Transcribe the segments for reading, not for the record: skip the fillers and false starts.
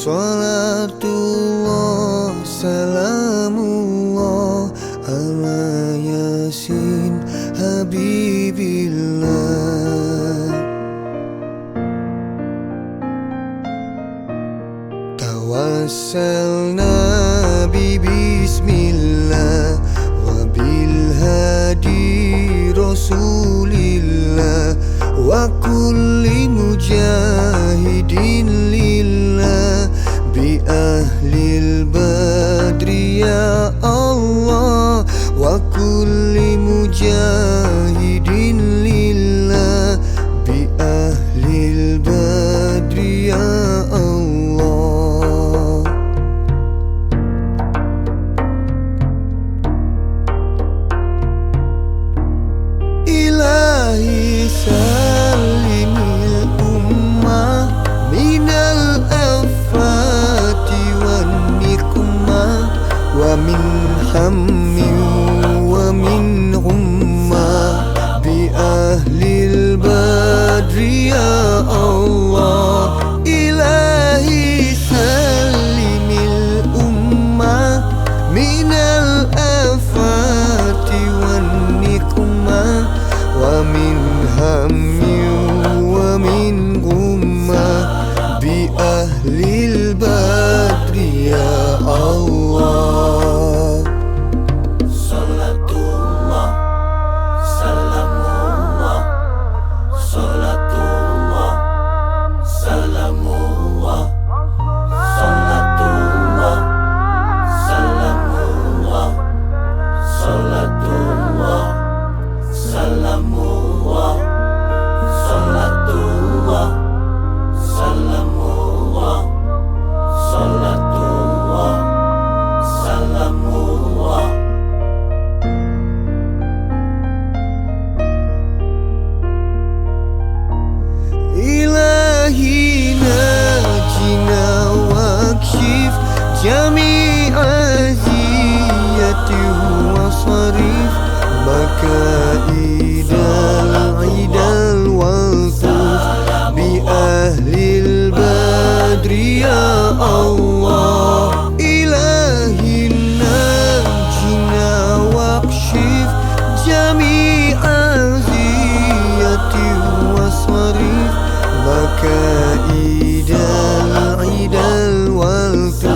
Salatullah, salamullah ala Yasin Habibillah. Tawassalna bi bismillah wa bil hadi rasulillah wa kulli mujahidin lillah bi ahlil badri ya Allah wa kulli mujahidin lillah bi ahlil badri ya Allah. Ilahi salimil ummah minal afati wan nikmah wa min hammi wa min humma bi ahlil badri ya Allah. Ilahi salimil ummah minal afati wan nikmah wa min hammi wa min humma bi ahlil badri ya Allah. Salatullah, salamullah, salatullah, salamullah, salatullah, salamullah, salatullah, salamullah, salatullah, salamullah, salatullah, salamullah. Ilahi najina wakshif jami'a ziyati wa sarif makaidal idal waltuf bi ahlil badri ya Allah. Ilahi najina wakshif jami'a ziyati wa sarif makaidal idal waltuf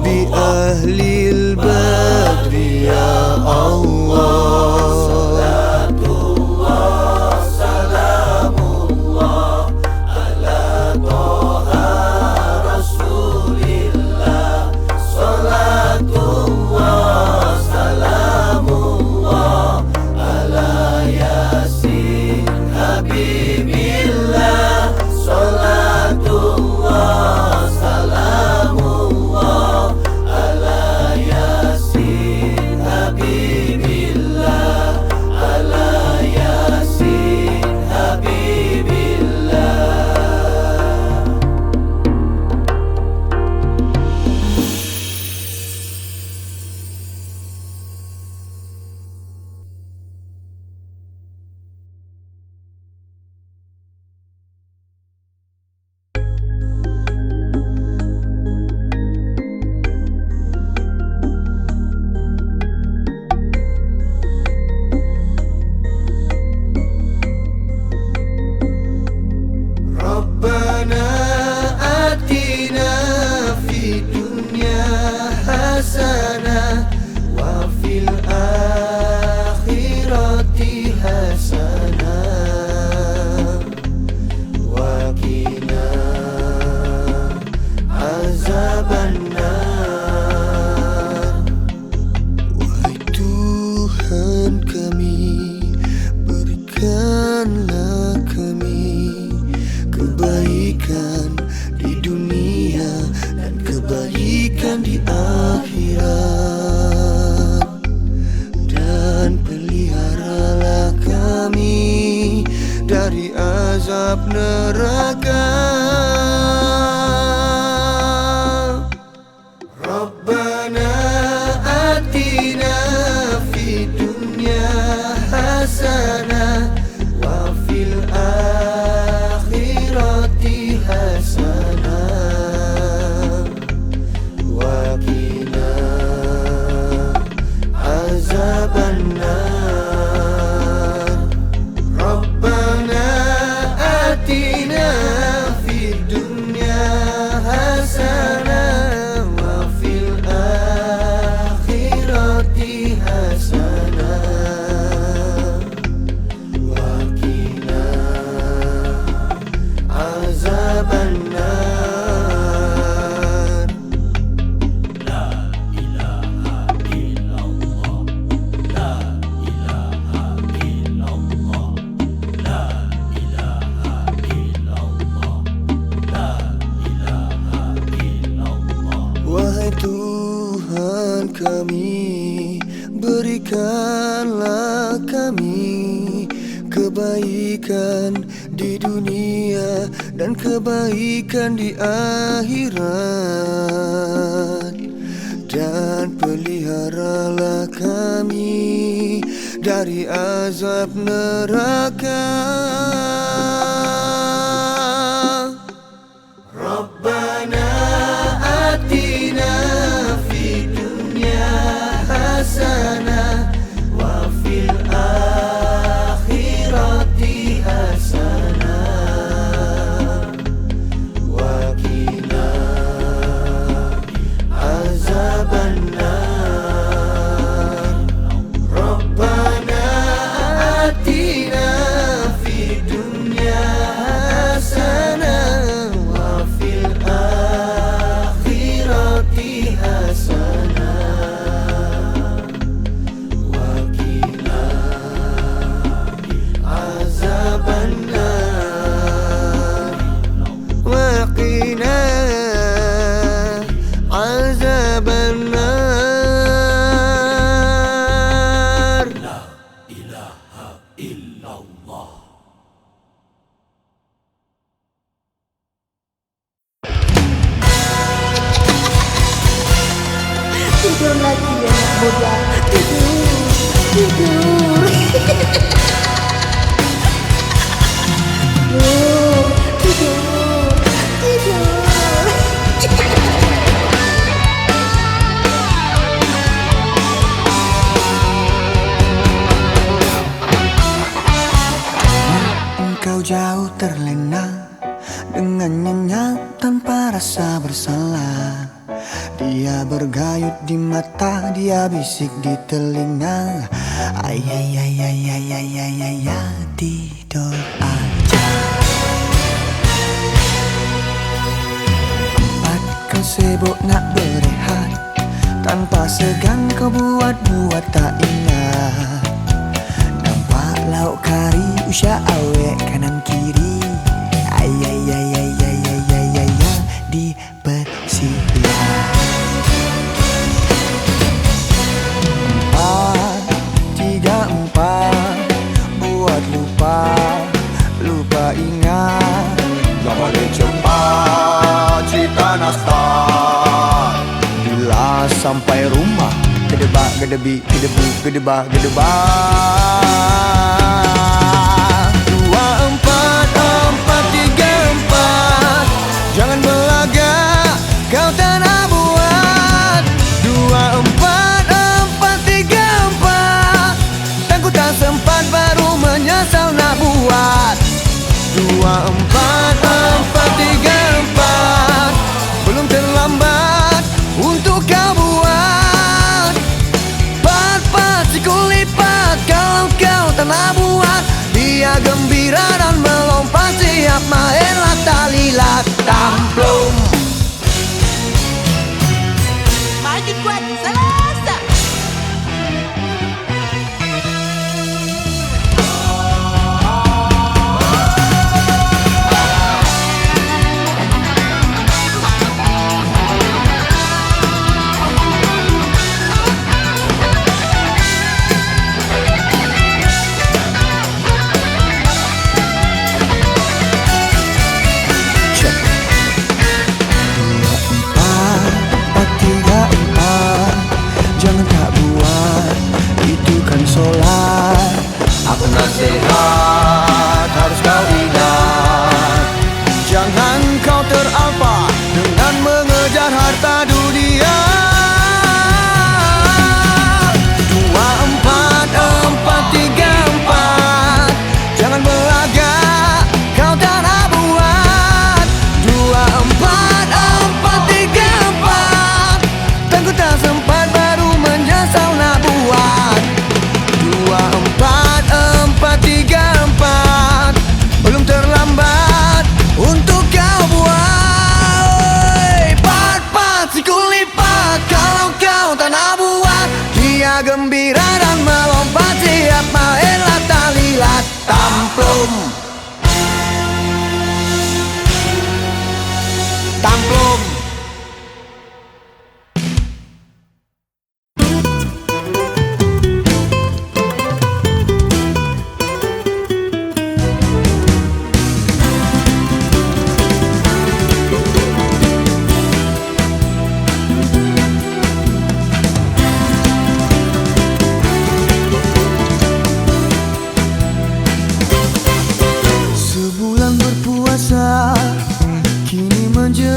bi ahlil badri ya Allah. Salatullah, kami, berikanlah kami kebaikan di dunia dan kebaikan di akhirat, dan peliharalah kami dari azab neraka. Rabbana atina fid dunya hasanah wa fil akhirati hasanah wa qina azabannar. Rabbana atina fid dunya hasanah wa fil akhirati hasanah wa qina azabannar wa qina azabannar. La ilaha illallah. Tidur lagi ya anak muda. Tidur. Tidur. Engkau jauh terlena dengan nyenyak tanpa rasa bersalah. Dia bergayut di mata, dia bisik di telinga. Ay ay ay ay ay ay ay ay ay, tidur aja. Tempat kau sibuk nak berehat, tanpa segan kau buat tak ingat. Nampak lauk kari usah awek kanan kiri. Ay ay ay ay ay ay ay ay ay, dipersilah. 4, 3, 4 buat lupa ingat. Gak boleh cepat cerita nastar. Bila sampai rumah gedebak gedebi gedebu gedebak gedebak. 2, 4, 4, 3, 4 jangan belagak kau tak nak buat. 2, 4, 4, 3, 4 takut tak sempat baru menyesal nak buat. 2, 4, 4, 3, 4 belum terlambat untuk kau buat. 4, 4 sikul lipat kalau kau tak nak buat. Dia gembira dan melompat siap main lat tamplum. Maju kuat selasa. Nasihat harus kau ingat, jangan kau teralpa dengan mengejar harta dunia. 2, 4, 4, 3, 4 jangan belagak kau tak nak buat. 2, 4, 4, 3, 4 takut tak sempat baru menyesal nak buat. 2, 4, 3, 4 belum terlambat untuk kau buat. 4, 4 sikul lipat kalau kau tak nak buat. Dia gembira dan melompat siap main lat tamplum.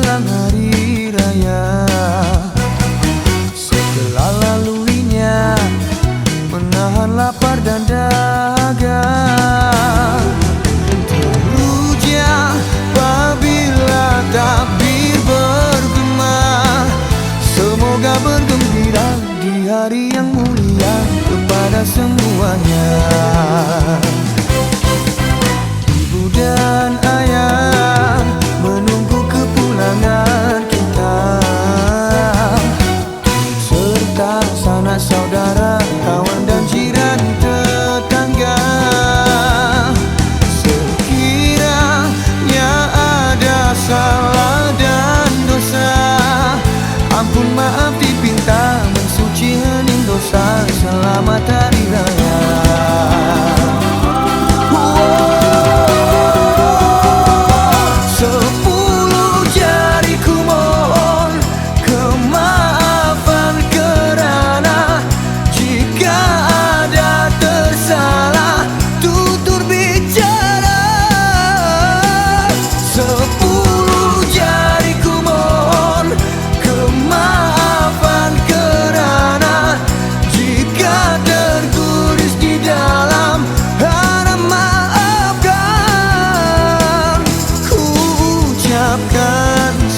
menjelang hari raya. Setelah laluinya menahan lapar dan dahaga, teruja apabila takbir bergema. Semoga bergembira di hari yang mulia kepada semuanya. Ibu dan ayah menunggu kepulangan kita, serta sanak saudara, kawan dan jiran tetangga. Sekiranya ada salah dan dosa, ampun maaf dipinta, mensuci hening dosa. Selamat Hari Raya.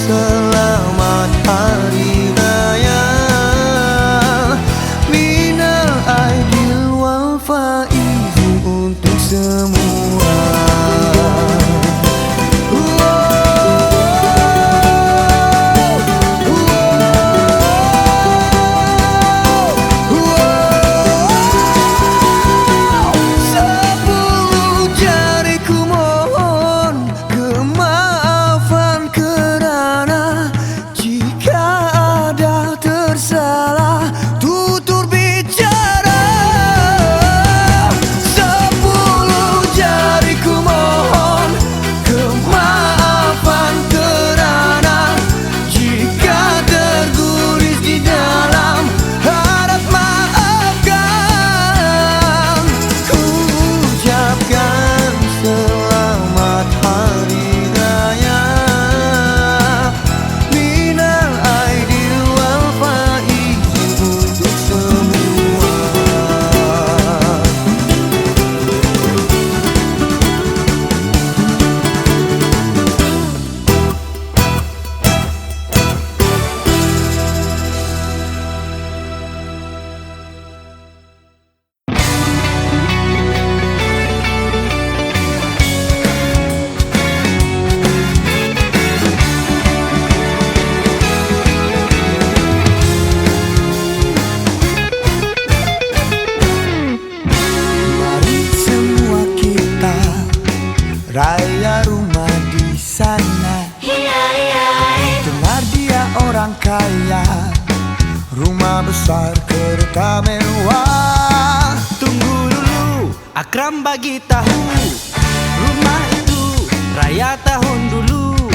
Selamat Hari Raya, minal aidil wal faizin untuk semua. Sepuluh jariku mohon kemaafan kerana jika ada tersalah tutur bicara. Sepuluh jariku mohon kemaafan kerana jika terguris di dalam harap maafkan. Ku ucapkan selamat Hari Raya, minal aidil wal faizin untuk semua. Mari semua kita raya rumah di sana. Dengar dia orang kaya, rumah besar kereta mewah. Tunggu dulu, Akram bagi tahu, rumah itu raya tahun dulu.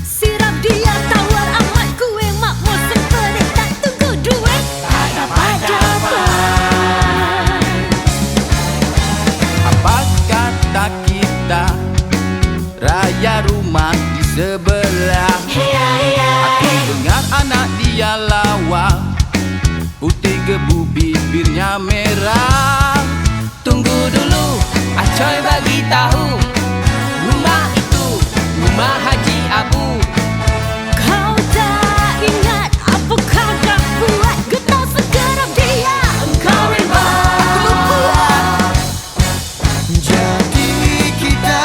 Sirap dia tawar amat kue makmur sempurna, tak tunggu duit, tak dapat. Apa kata kita, raya rumah di sebelah. Aku dengar anak dia lawa, putih gebu bibirnya merah. Tunggu dulu, Acoy bagi tahu, rumah itu rumah Haji Abu. Kau tak ingat apa kau dah buat, getah segerap dia engkau ribet. Jadi kita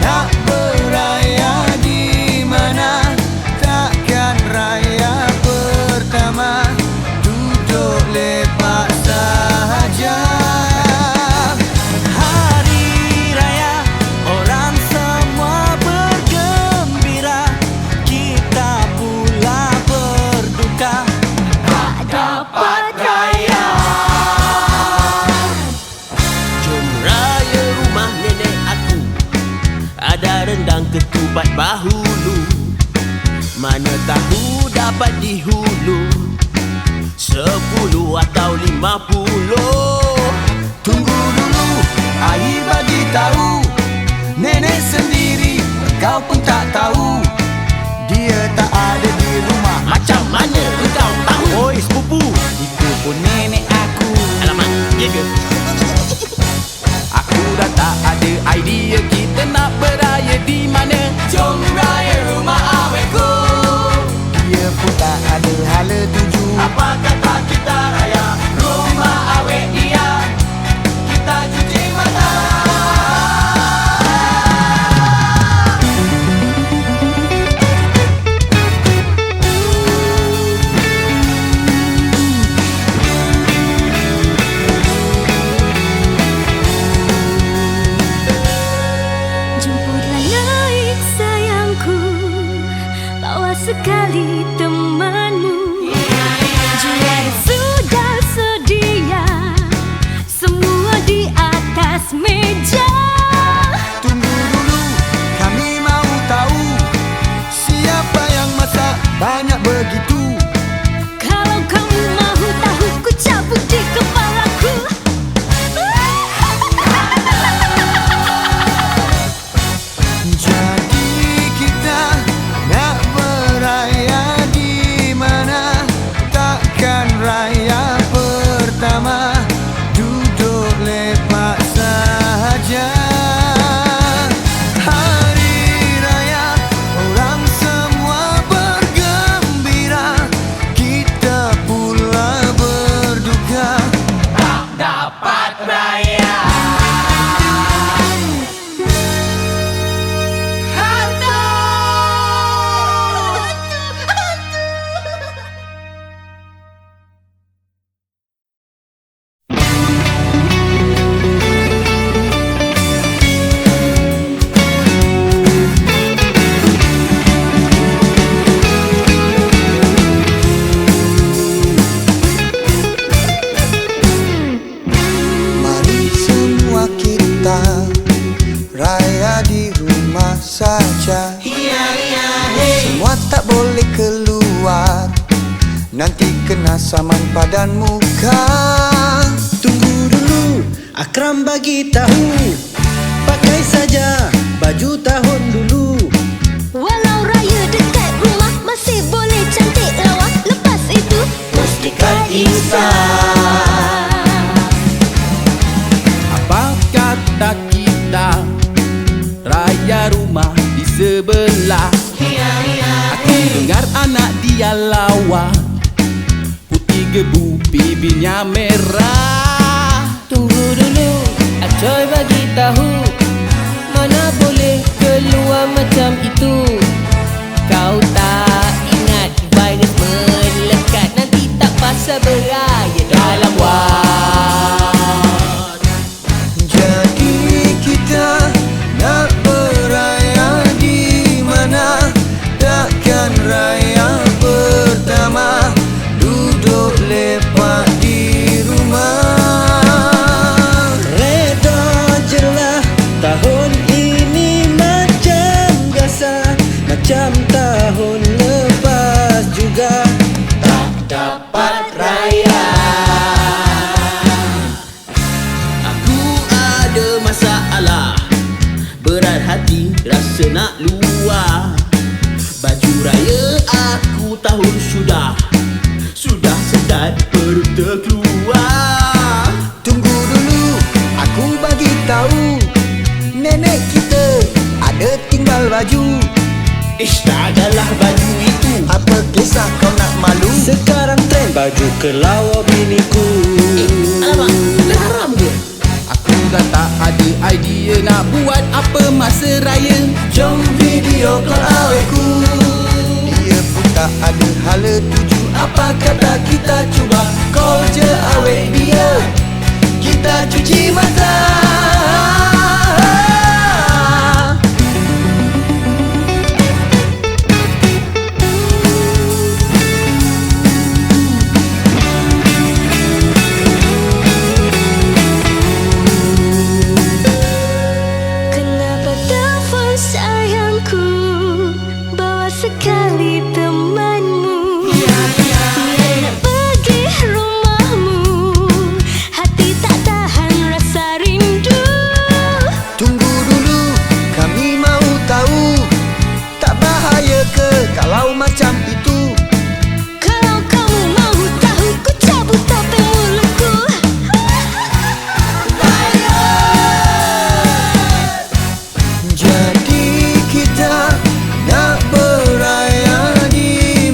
nak beraya di mana? Takkan raya pertama duduk lepak sahaja. Hari raya orang semua bergembira, kita pula berduka tak dapat raya. Jom raya rumah nenek aku, ada rendang ketupat bahulu. Mana tahu dapat di hulu, 10 atau 50. Tunggu dulu, air bagi tahu, nenek sendiri kau pun tak tahu. Dia tak sekali temanmu. Jika sudah sedia, semua di atas meja. Tunggu dulu, kami mau tahu siapa yang masak banyak begitu. Kalau kamu mahu tahu, ku cabut di kepalaku. Jadi kita nak beraya di mana? Takkan raya pertama duduk lepak saja. Hari raya orang semua bergembira, kita pula berduka. Dapat raya. Mari semua kita raya di rumah saja. Semua tak boleh keluar, nanti kena saman padan muka. Tunggu dulu, Akram bagi tahu, pakai saja baju tahun dulu. Walau raya dekat rumah, masih boleh cantik lawa. Lepas itu, pastikan insaf. Apa kata kita raya rumah di sebelah? Aku dengar anak dia lawa, putih gebu bibirnya merah. Tunggu dulu, Acoy bagi tahu, mana boleh keluar macam itu. Kau tak ingat virus melekat, nanti tak pasal beraya dalam wad. Jadi kita nak beraya di mana? Takkan raya pertama duduk lepak di rumah. Reda jelah tahun ini macam biasa, macam tahun lepas juga. Dapat raya. Aku ada masalah, berat hati rasa nak luar. Baju raya aku tahun sudah sedar perut terkeluar. Tunggu dulu, aku bagi tahu, nenek kita ada tinggal baju. Ish, takkanlah baju itu. Apa kisah kau nak malu? Sekarang trend baju kelawar biniku. Alamak, dah haram ke? Aku dah tak ada idea nak buat apa masa raya. Jom video call awekku, dia pun tak ada hala tuju. Apa kata kita cuba call je awek dia, kita cuci mata. Kenapa telefon sayangku, bawa sekali temanmu. Nak pergi rumahmu, hati tak tahan rasa rindu. Tunggu dulu, kami mau tahu, tak bahaya ke kalau macam itu? Kalau kamu mahu tahu, ku cabut topeng mulutku. Jadi kita nak beraya di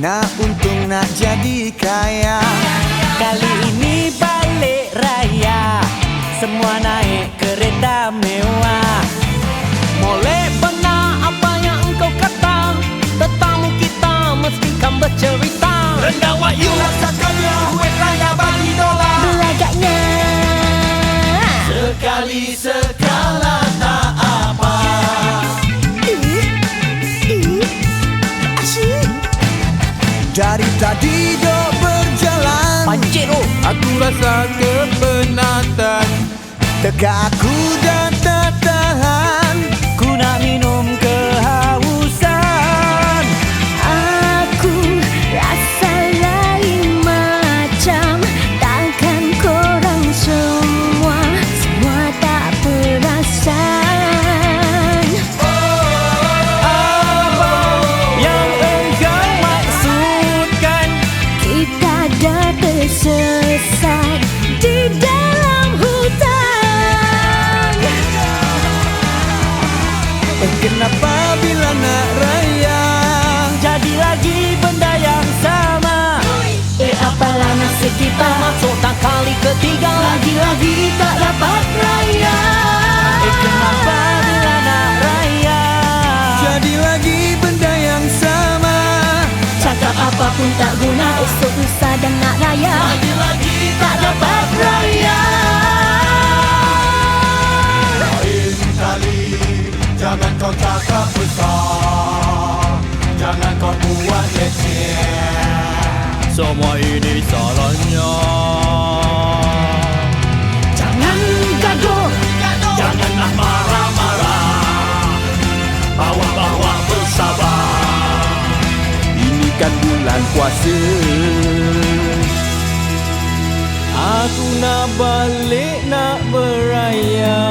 Nak untung nak jadi kaya. Kali ini balik raya, semua naik kereta mewah. Molek benar apa yang engkau kata, tetamu kita mestikan bercerita. Rendah wahyu Rasakannya duit raya bagi dolar. Belagaknya sekali sekala tak apa. Asyik. Dari tadi dok berjalan, Pancit tu. Aku rasa kepenatan. tegak aku dah tak tahan. Ku nak minum kehausan. Aku rasa lain macam. Takkan korang semua tak perasan. Apa yang engkau maksudkan? Kita dah tersesat di dalam hutan. Kenapa bila nak raya Jadi lagi benda yang sama. Apalah nasib kita, Masuk tak kali ketiga. lagi-lagi tak dapat raya. Kenapa bila nak raya? jadi lagi benda yang sama. Cakap apapun tak guna, esok lusa dan nak raya. Lagi-lagi Tak dapat raya. lain kali. Jangan kau cakap besar, jangan kau buat leceh. Semua ini salahnya. Jangan gaduh, Janganlah marah-marah, bawa-bawa bersabar. Ini kan bulan puasa. Aku nak balik nak beraya.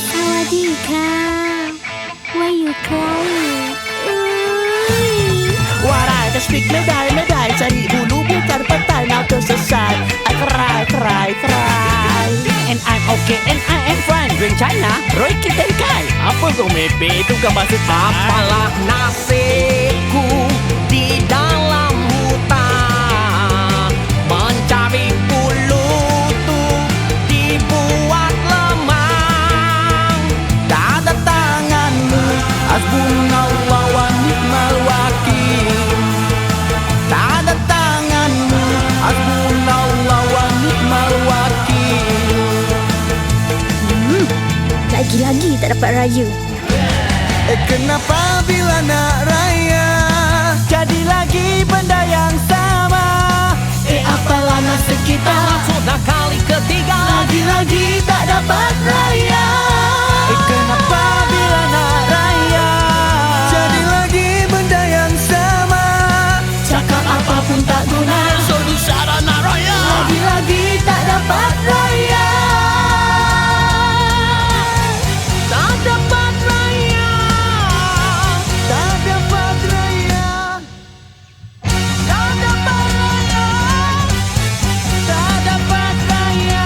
Sawadika, why you crying? Warai, I speak medai, cari bulu bukan petai. Now tersesat, I cry. And I'm okay and I am fine. Drink China, Roy Kitten Kai. Apa kau mepe itu kan bahasa apalah nasibku di dalam hutan. Mencari bulu tu dibuat lemang. Tak ada tanganmu, hasbunallah wa ni'mal wakil. Tak ada tanganmu, hasbunallah wa ni'mal wakil. Lagi-lagi tak dapat raya. Kenapa bila nak raya Jadi lagi benda yang sama. Apalah nasib kita, Sudah kali ketiga. lagi-lagi tak dapat raya. Kenapa bila nak raya? jadi lagi benda yang sama. Cakap apapun tak guna, Solusi nak raya. lagi-lagi tak dapat raya. Tak dapat raya. Tak dapat raya. Tak dapat raya. Tak dapat raya.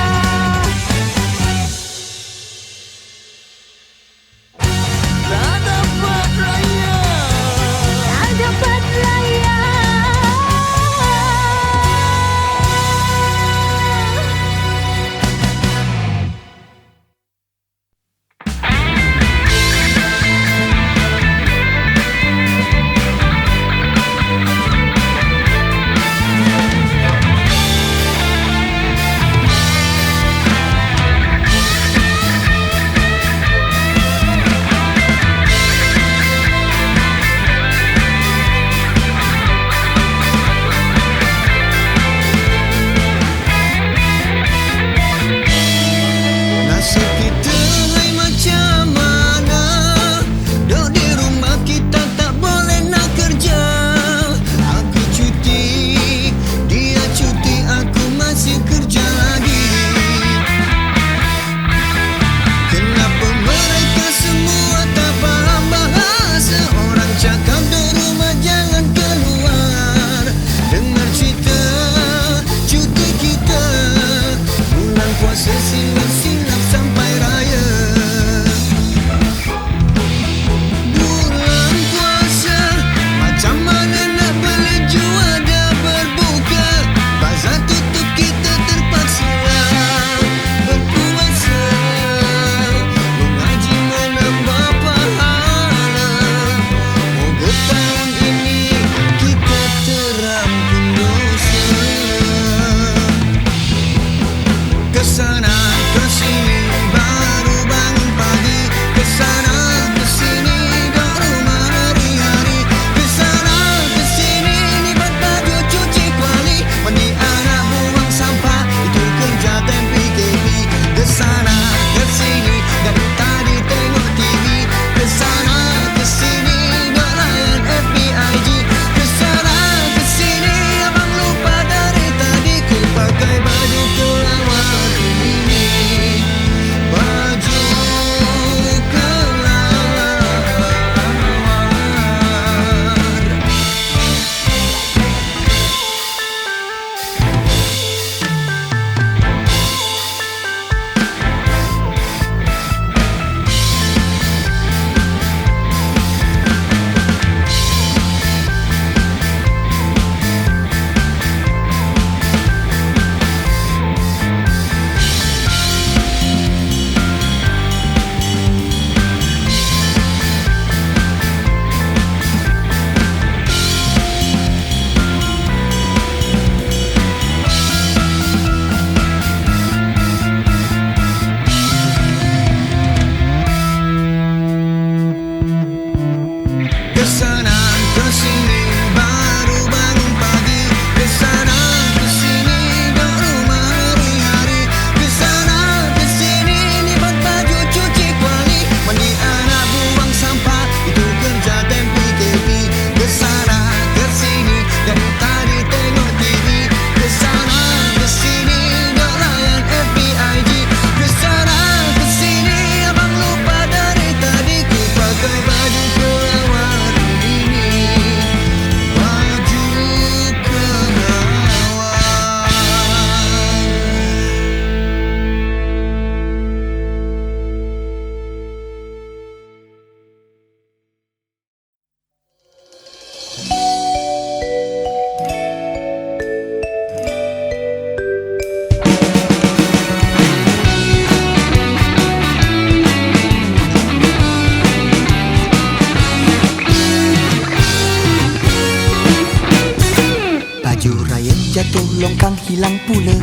hilang pula.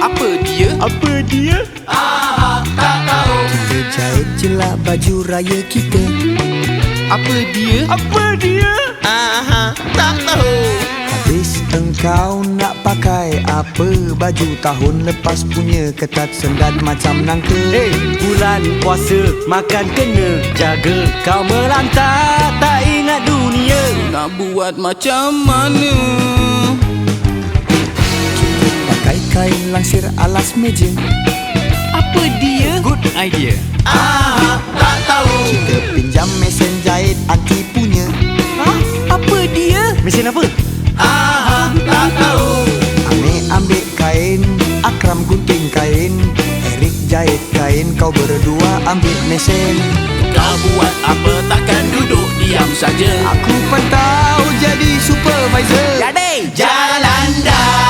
Apa dia? Apa dia? Kita jahit jelah baju raya kita. Apa dia? Apa dia? Tak tahu. Habis engkau nak pakai apa? Baju tahun lepas punya ketat sendat macam nangka. Bulan puasa makan kena jaga. Kau melantar tak ingat dunia. Nak buat macam mana? Pakai kain langsir alas meja. Apa dia? Good idea. Tak tahu. Kita pinjam mesin jahit anti punya. Apa dia? Mesin apa? Tak tahu. Amir ambil kain, Akram gunting kain, Erik jahit kain, kau berdua ambil mesin. Kau buat apa takkan duduk diam saja. Aku pantau jadi supervisor. Jadi Jalan dah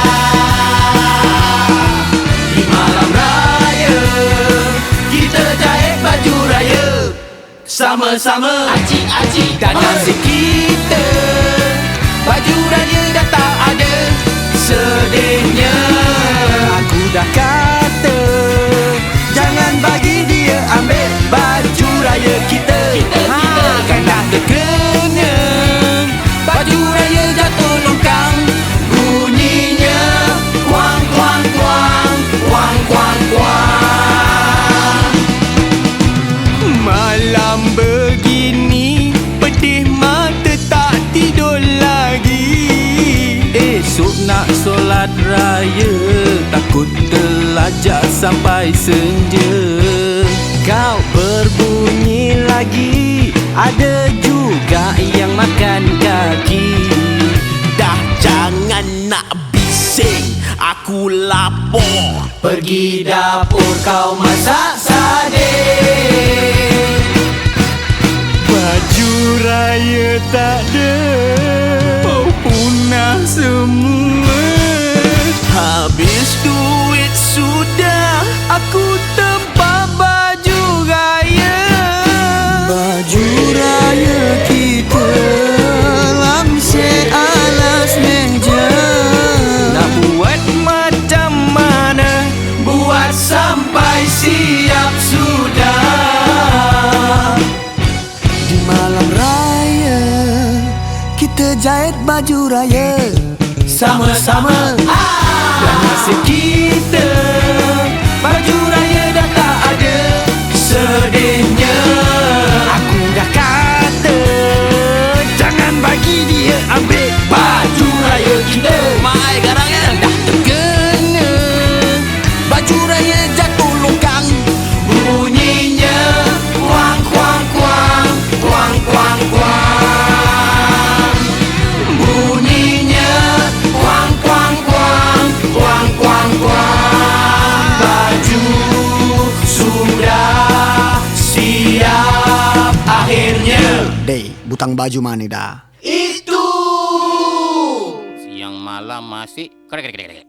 di malam raya, kita jahit baju raya sama-sama. Acik-acik dan nasib kita, baju raya dah tak ada. Sedihnya aku dah kata Jangan bagi dia ambil baju raya kita. kan dah terkena. Baju raya jatuh longkang, bunyinya kuang kuang kuang, kuang kuang kuang. Malam begini pedih mata tak tidur lagi. Esok nak solat raya, takut terlajak sampai senja. Kau berbunyi lagi, ada juga yang makan kaki. Dah jangan nak bising, aku lapor. Pergi dapur kau masak sardin. Baju raya tak ada, punah semua. Habis duit sudah, Aku tempat baju raya. baju raya kita langsir alas meja. Nak buat macam mana? buat sampai siap sudah. Di malam raya kita jahit baju raya sama-sama. Dan nasib kita, Baju raya dah tak ada. Sedihnya aku dah kata jangan bagi dia ambil baju raya kita. Mai garangnya dah terkena. Baju raya jatuh longkang, bunyinya kuang kuang kuang, kuang kuang kuang. Bunyinya kuang kuang kuang, kuang kuang kuang. Baju sudah siap akhirnya. Dey, butang baju mana dah? Itu Siang malam masih kedek.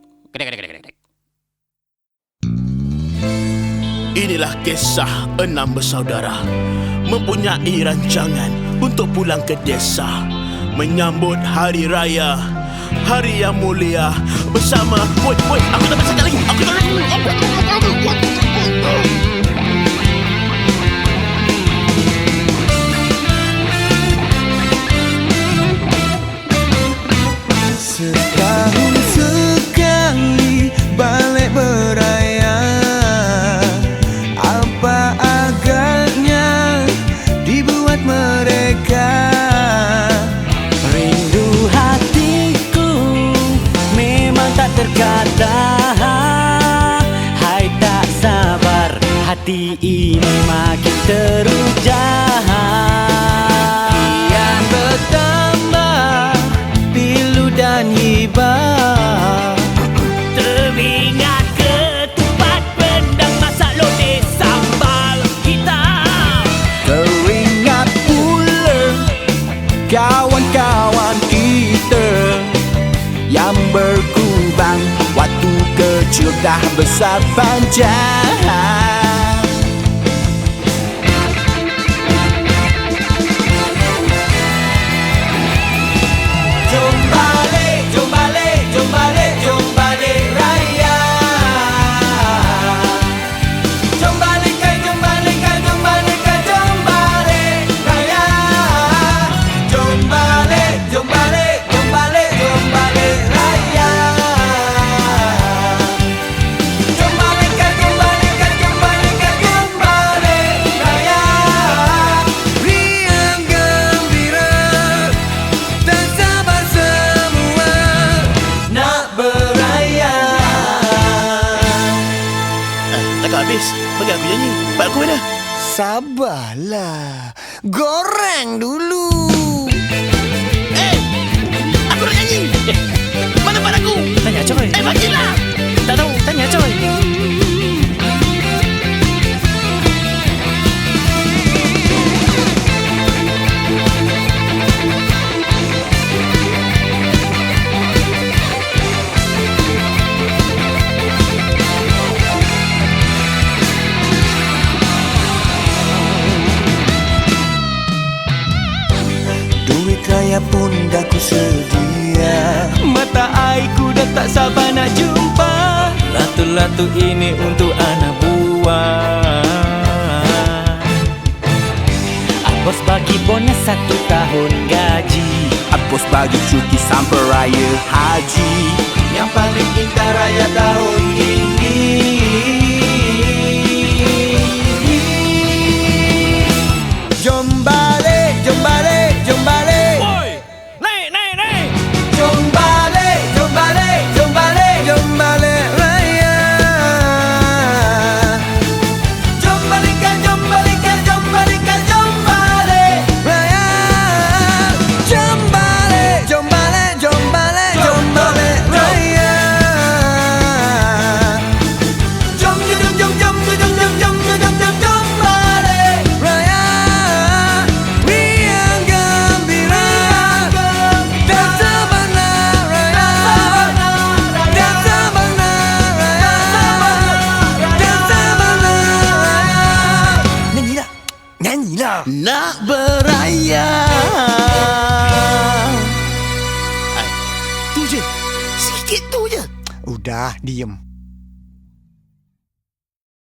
Inilah kisah 6 bersaudara mempunyai rancangan untuk pulang ke desa menyambut hari raya, hari yang mulia bersama. Woi, aku tak sekali lagi. Aku tak Setahun sekali balik beraya. Apa agaknya dibuat mereka? rindu hatiku memang tak terkata. Hai tak sabar, hati ini makin terujah. Kian bertambah pilu dan hibah. Teringat ketupat rendang masak lodeh sambal hitam. Teringat pula kawan-kawan kita yang berkubang waktu kecil dah besar panjang. Jom balik, jom balik, jom balik, jom balik. Hafiz, bagi aku nyanyi. Pak aku mana? Sabarlah, goreng dulu. Aku nak nyanyi. Mana part aku? Tanya coy. Bagilah. Tak tahu, tanya coy. Duit raya pun dah ku sedia. Mata airku dah tak sabar nak jumpa. Latu-latu ini untuk anak buah. Bos bagi bonus 1 tahun gaji. Bos bagi cuti sampai raya haji. Yang paling indah raya tahun ini. Jom balik, jom balik, jom balik. Oi, naik. Jom balik, jom balik, jom balik, jom balik raya. Jom balikan, jom balikan, jom balikan, jom balik raya. Jom balik, jom balik, jom balik, jom balik raya. Jom balik raya. Riang gembira dan sebenar raya. Dan sebenar raya. Dan sebenar raya. Nyanyilah, nyanyilah. Nak beraya. Tu je. Sikit tu je. Udah, diem.